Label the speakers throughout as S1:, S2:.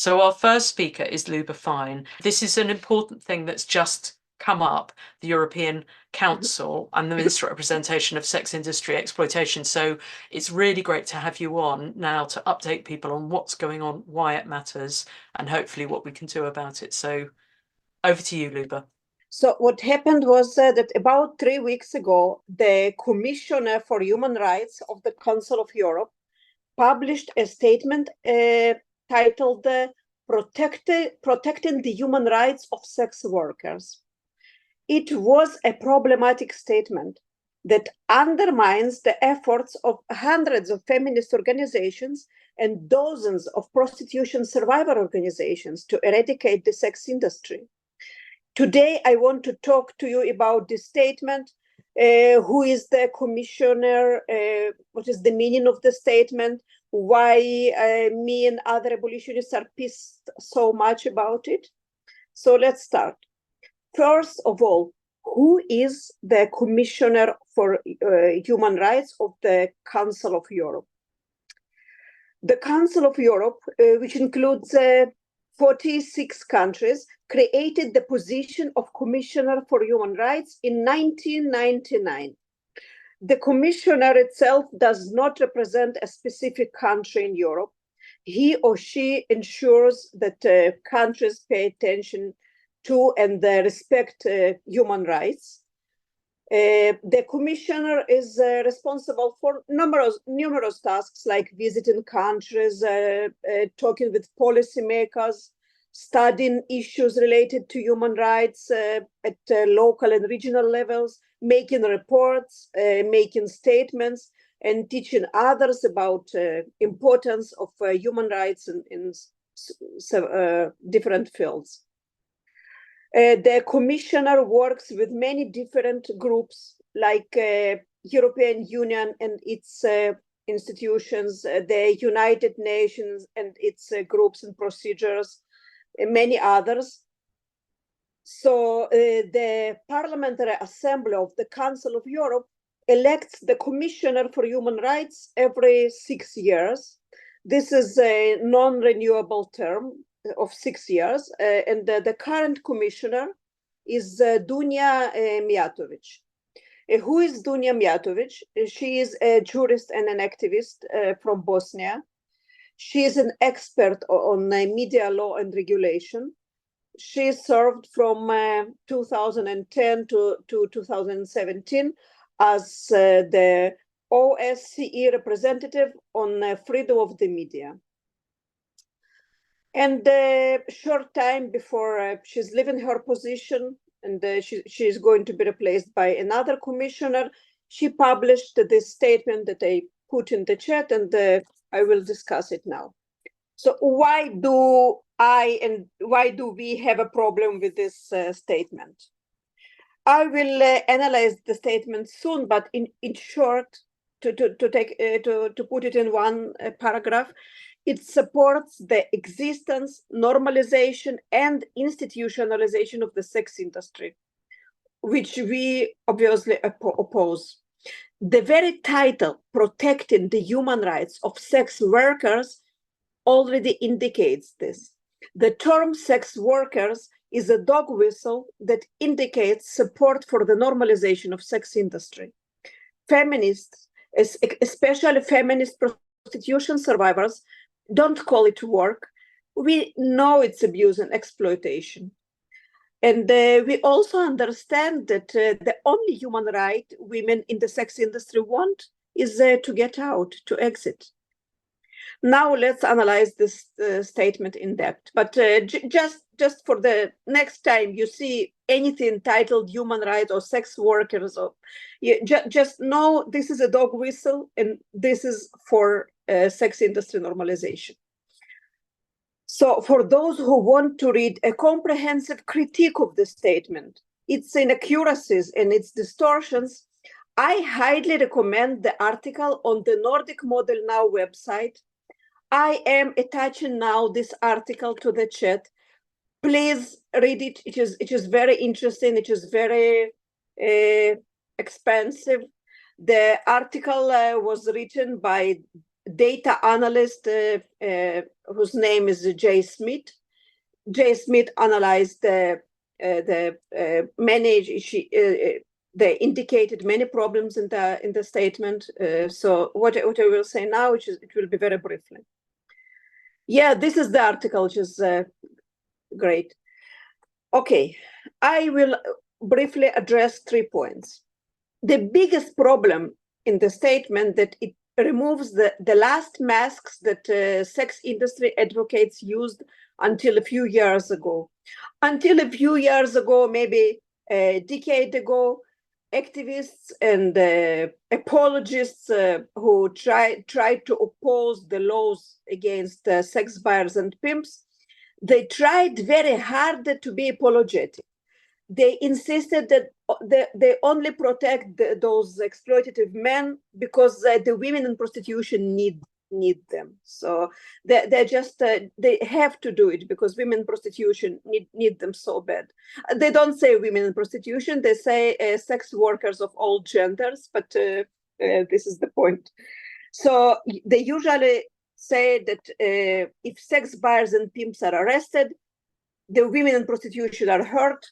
S1: So our first speaker is Luba Fein. This is an important thing that's just come up, the European Council and the Misrepresentation of Sex Industry Exploitation. So it's really great to have you on now to update people on what's going on, why it matters, and hopefully what we can do about it. So over to you, Luba.
S2: So what happened was that about 3 weeks ago, the Commissioner for Human Rights of the Council of Europe published a statement titled Protecting the Human Rights of Sex Workers. It was a problematic statement that undermines the efforts of hundreds of feminist organizations and dozens of prostitution survivor organizations to eradicate the sex industry. Today, I want to talk to you about this statement. Who is the commissioner? What is the meaning of the statement? Why me and other abolitionists are pissed so much about it? So let's start. First of all, who is the commissioner for human rights of the Council of Europe? The Council of Europe, which includes 46 countries, created the position of Commissioner for Human Rights in 1999. The Commissioner itself does not represent a specific country in Europe. He or she ensures that countries pay attention to and respect human rights. The Commissioner is responsible for numerous tasks like visiting countries, talking with policymakers, studying issues related to human rights at local and regional levels, making reports, making statements, and teaching others about importance of human rights in different fields. The Commissioner works with many different groups like European Union and its institutions, the United Nations and its groups and procedures, and many others. So the Parliamentary Assembly of the Council of Europe elects the Commissioner for Human Rights every 6 years. This is a non-renewable term of 6 years, and the current commissioner is Dunja Mijatovic. Who is Dunja Mijatovic? She is a jurist and an activist from Bosnia. She is an expert on media law and regulation. She served from 2010 to 2017 as the OSCE representative on freedom of the media. And a short time before she's leaving her position and she's going to be replaced by another commissioner, she published this statement that I put in the chat, and I will discuss it now. So why do we have a problem with this statement? I will analyze the statement soon, but in short, to put it in one paragraph, it supports the existence, normalization, and institutionalization of the sex industry, which we obviously oppose. The very title, Protecting the Human Rights of Sex Workers, already indicates this. The term sex workers is a dog whistle that indicates support for the normalization of sex industry. Feminists, especially feminist prostitution survivors, don't call it work. We know it's abuse and exploitation. And we also understand that the only human right women in the sex industry want is to get out, to exit. Now let's analyze this statement in depth. But just for the next time you see anything titled human rights or sex workers, or just know this is a dog whistle, and this is for sex industry normalization. So for those who want to read a comprehensive critique of the statement, its inaccuracies and its distortions, I highly recommend the article on the Nordic Model Now website. I am attaching now this article to the chat. Please read it. It is very interesting. It is very expensive. The article was written by data analyst whose name is J. Smith. J. Smith analyzed they indicated many problems in the statement. So what I will say now, it will be very briefly. Yeah, this is the article, which is great. Okay, I will briefly address 3 points. The biggest problem in the statement that it removes the last masks that sex industry advocates used until a few years ago. Until a few years ago, maybe a decade ago, activists and apologists who tried to oppose the laws against sex buyers and pimps, they tried very hard to be apologetic. They insisted that they only protect those exploitative men because the women in prostitution need them. So they just they have to do it because women in prostitution need them so bad. They don't say women in prostitution; they say sex workers of all genders. But this is the point. So they usually say that if sex buyers and pimps are arrested, the women in prostitution are hurt.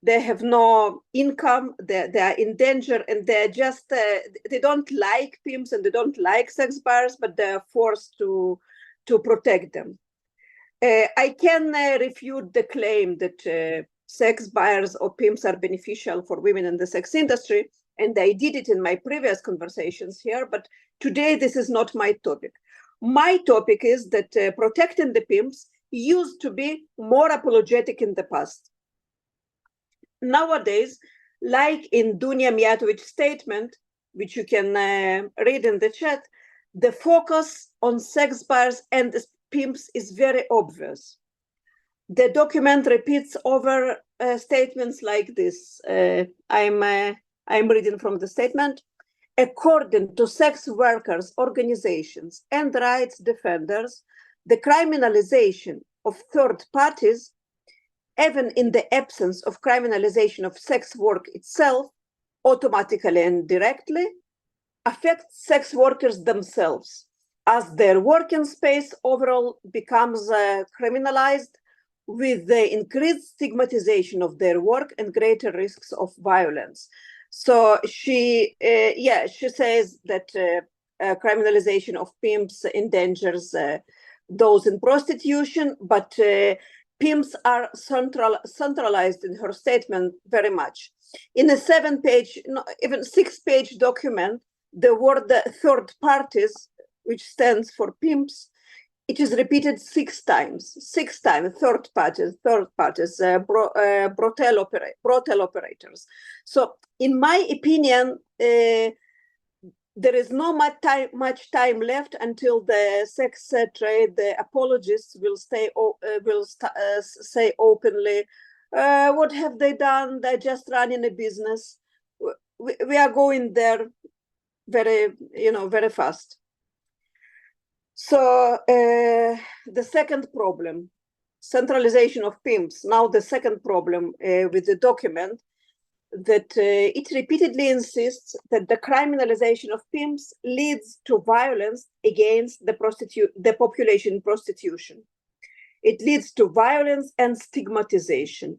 S2: They have no income, they are in danger, and they're just, they don't like pimps and they don't like sex buyers, but they're forced to protect them. I can refute the claim that sex buyers or pimps are beneficial for women in the sex industry, and I did it in my previous conversations here, but today this is not my topic. My topic is that protecting the pimps used to be more apologetic in the past. Nowadays, like in Dunia Mijatovic's statement, which you can read in the chat, the focus on sex buyers and pimps is very obvious. The document repeats over statements like this. I'm reading from the statement. According to sex workers, organizations, and rights defenders, the criminalization of third parties, even in the absence of criminalization of sex work itself, automatically and directly, affects sex workers themselves, as their working space overall becomes criminalized with the increased stigmatization of their work and greater risks of violence. So she says that criminalization of pimps endangers those in prostitution, but pimps are centralized in her statement very much. In a 7-page, even 6-page document, the word third parties, which stands for pimps, it is repeated 6 times. 6 times, third parties, brothel operators. So, in my opinion, there is no much time left until the sex trade, the apologists will say openly, what have they done? They're just running a business. We are going there very fast. So the second problem, centralization of pimps. Now the second problem with the document, that it repeatedly insists that the criminalization of pimps leads to violence against the population in prostitution. It leads to violence and stigmatization.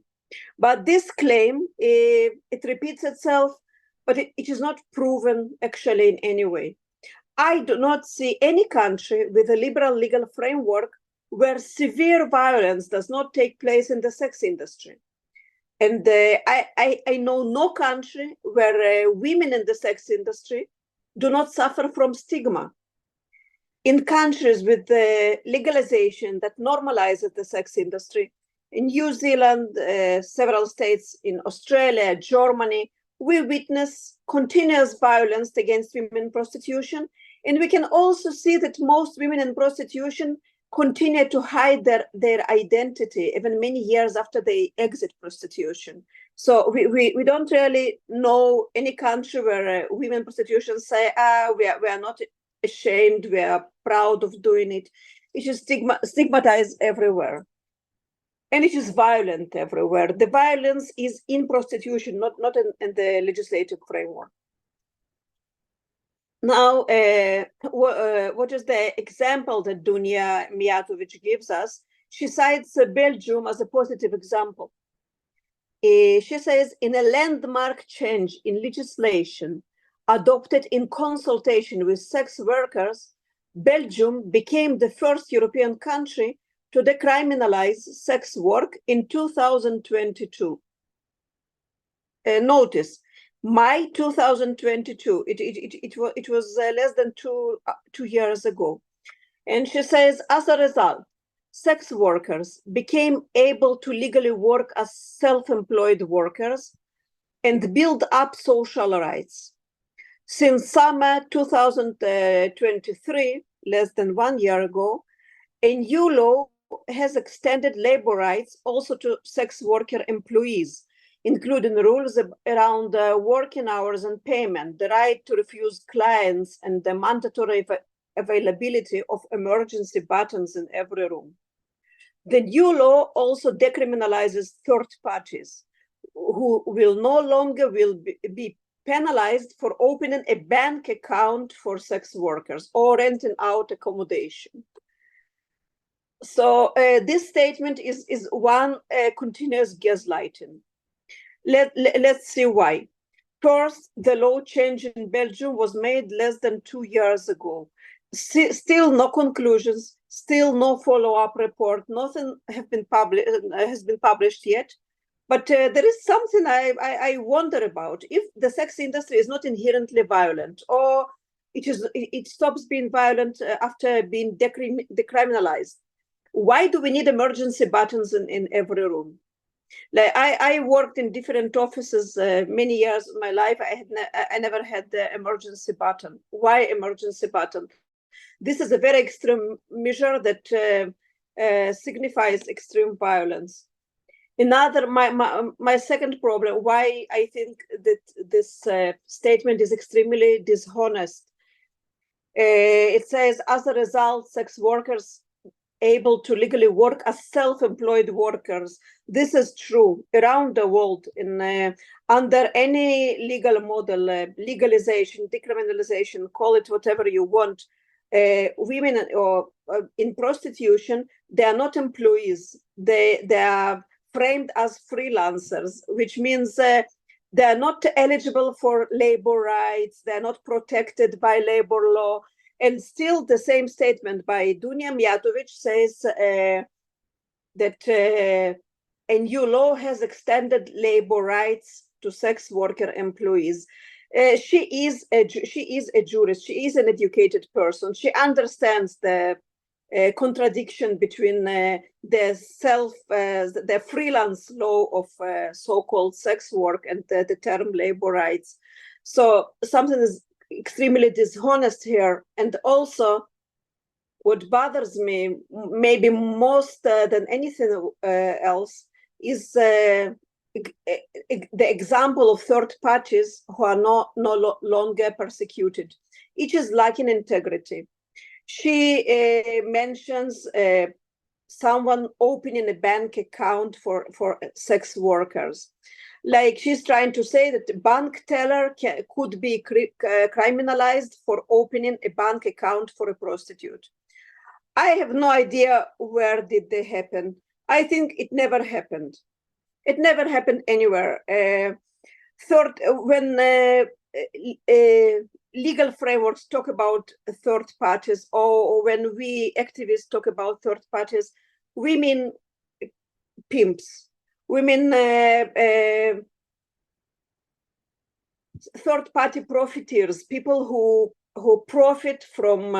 S2: But this claim, it repeats itself, but it is not proven actually in any way. I do not see any country with a liberal legal framework where severe violence does not take place in the sex industry. And I know no country where women in the sex industry do not suffer from stigma. In countries with the legalization that normalizes the sex industry, in New Zealand, several states in Australia, Germany, we witness continuous violence against women in prostitution. And we can also see that most women in prostitution continue to hide their identity even many years after they exit prostitution. So we don't really know any country where women in prostitution say, we are not ashamed, we are proud of doing it. It is stigmatized everywhere. And it is violent everywhere. The violence is in prostitution, not in the legislative framework. Now, what is the example that Dunja Mijatovic gives us? She cites Belgium as a positive example. She says, in a landmark change in legislation adopted in consultation with sex workers, Belgium became the first European country to decriminalize sex work in 2022. Notice, May 2022, it was less than two years ago. And she says, as a result, sex workers became able to legally work as self-employed workers and build up social rights. Since summer 2023, less than 1 year ago, a new law has extended labor rights also to sex worker employees, including rules around working hours and payment, the right to refuse clients, and the mandatory availability of emergency buttons in every room. The new law also decriminalizes third parties who will no longer be penalized for opening a bank account for sex workers or renting out accommodation. So this statement is one continuous gaslighting. Let's see why. First, the law change in Belgium was made less than 2 years ago. Still no conclusions, still no follow-up report, nothing has been published yet. But there is something I wonder about. If the sex industry is not inherently violent, or it stops being violent after being decriminalized, why do we need emergency buttons in every room? Like I worked in different offices many years of my life. I never had the emergency button. Why emergency button? This is a very extreme measure that signifies extreme violence. My second problem, why I think that this statement is extremely dishonest. It says, as a result, sex workers able to legally work as self-employed workers. This is true around the world. Under any legal model, legalization, decriminalization, call it whatever you want, women or in prostitution, they are not employees. They are framed as freelancers, which means they are not eligible for labor rights. They are not protected by labor law. And still the same statement by Dunja Mijatovic says that a new law has extended labor rights to sex worker employees. She is a jurist. She is an educated person. She understands the contradiction between the freelance law of so-called sex work and the term labor rights. So something is extremely dishonest here. And also, what bothers me maybe most than anything else is the example of third parties who are no longer persecuted. Each is lacking integrity. She mentions someone opening a bank account for sex workers. Like she's trying to say that the bank teller could be criminalized for opening a bank account for a prostitute. I have no idea where did they happen. I think it never happened. It never happened anywhere. Third, when legal frameworks talk about third parties, or when we activists talk about third parties, we mean pimps. We mean third-party profiteers, people who profit from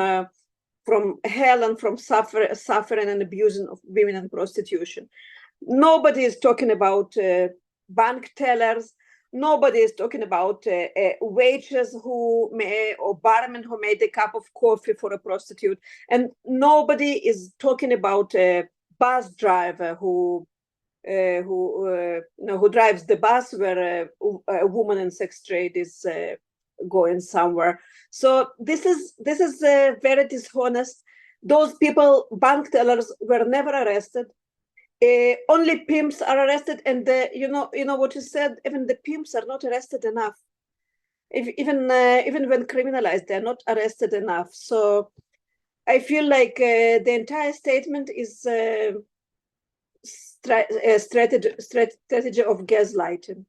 S2: hell and from suffering and abusing of women and prostitution. Nobody is talking about bank tellers. Nobody is talking about waiters or barmen who made a cup of coffee for a prostitute, and nobody is talking about a bus driver who drives the bus where a woman in sex trade is going somewhere. So this is very dishonest. Those people, bank tellers, were never arrested. Only pimps are arrested, and you know what you said. Even the pimps are not arrested enough. even when criminalized, they're not arrested enough. So I feel like the entire statement is a strategy of gaslighting.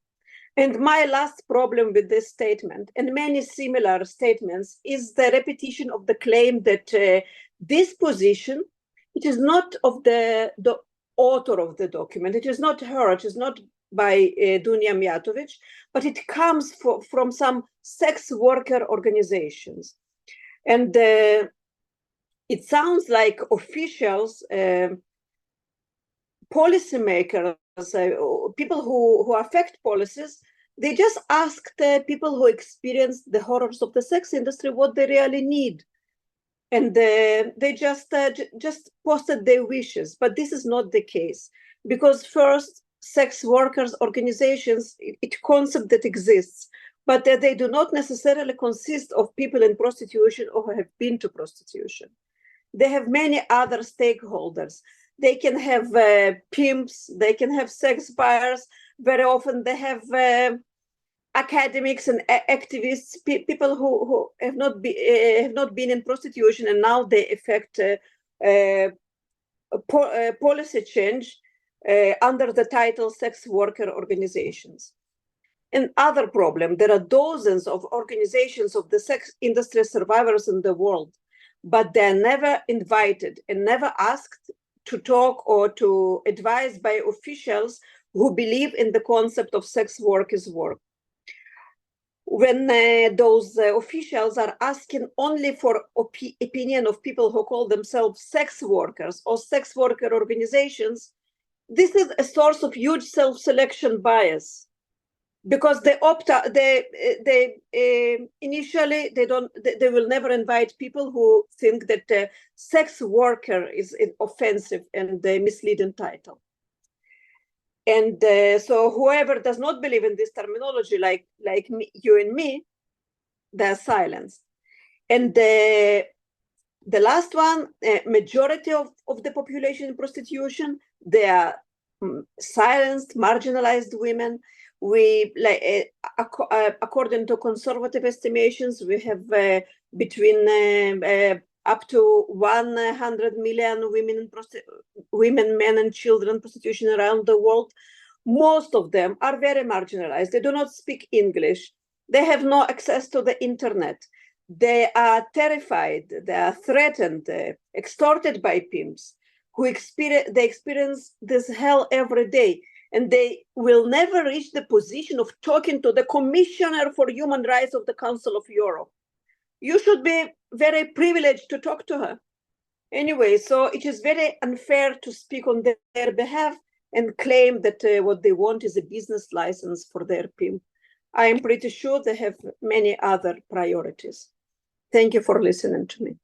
S2: And my last problem with this statement, and many similar statements, is the repetition of the claim that this position, it is not of the author of the document, it is not her, it is not by Dunja Mijatović, but it comes from some sex worker organizations. And it sounds like officials, policymakers, people who affect policies, they just asked people who experience the horrors of the sex industry what they really need. And they just posted their wishes. But this is not the case. Because first, sex workers organizations, it's a concept that exists, but they do not necessarily consist of people in prostitution or who have been to prostitution. They have many other stakeholders. They can have pimps, they can have sex buyers. Very often they have academics and activists, people who have not been in prostitution, and now they affect policy change under the title sex worker organizations. And other problem, there are dozens of organizations of the sex industry survivors in the world, but they're never invited and never asked to talk or to advise by officials who believe in the concept of sex work is work. When those officials are asking only for opinion of people who call themselves sex workers or sex worker organizations, this is a source of huge self-selection bias, because they initially they will never invite people who think that sex worker is an offensive and misleading title. And so whoever does not believe in this terminology, like me, you and me, they're silenced. And the last one, majority of the population in prostitution, they are silenced, marginalized women. We, according to conservative estimations, we have between up to 100 million women, men, and children in prostitution around the world. Most of them are very marginalized. They do not speak English. They have no access to the internet. They are terrified. They are threatened, extorted by pimps, who experience this hell every day. And they will never reach the position of talking to the Commissioner for Human Rights of the Council of Europe. You should be very privileged to talk to her. Anyway, so it is very unfair to speak on their behalf and claim that what they want is a business license for their pimp. I am pretty sure they have many other priorities. Thank you for listening to me.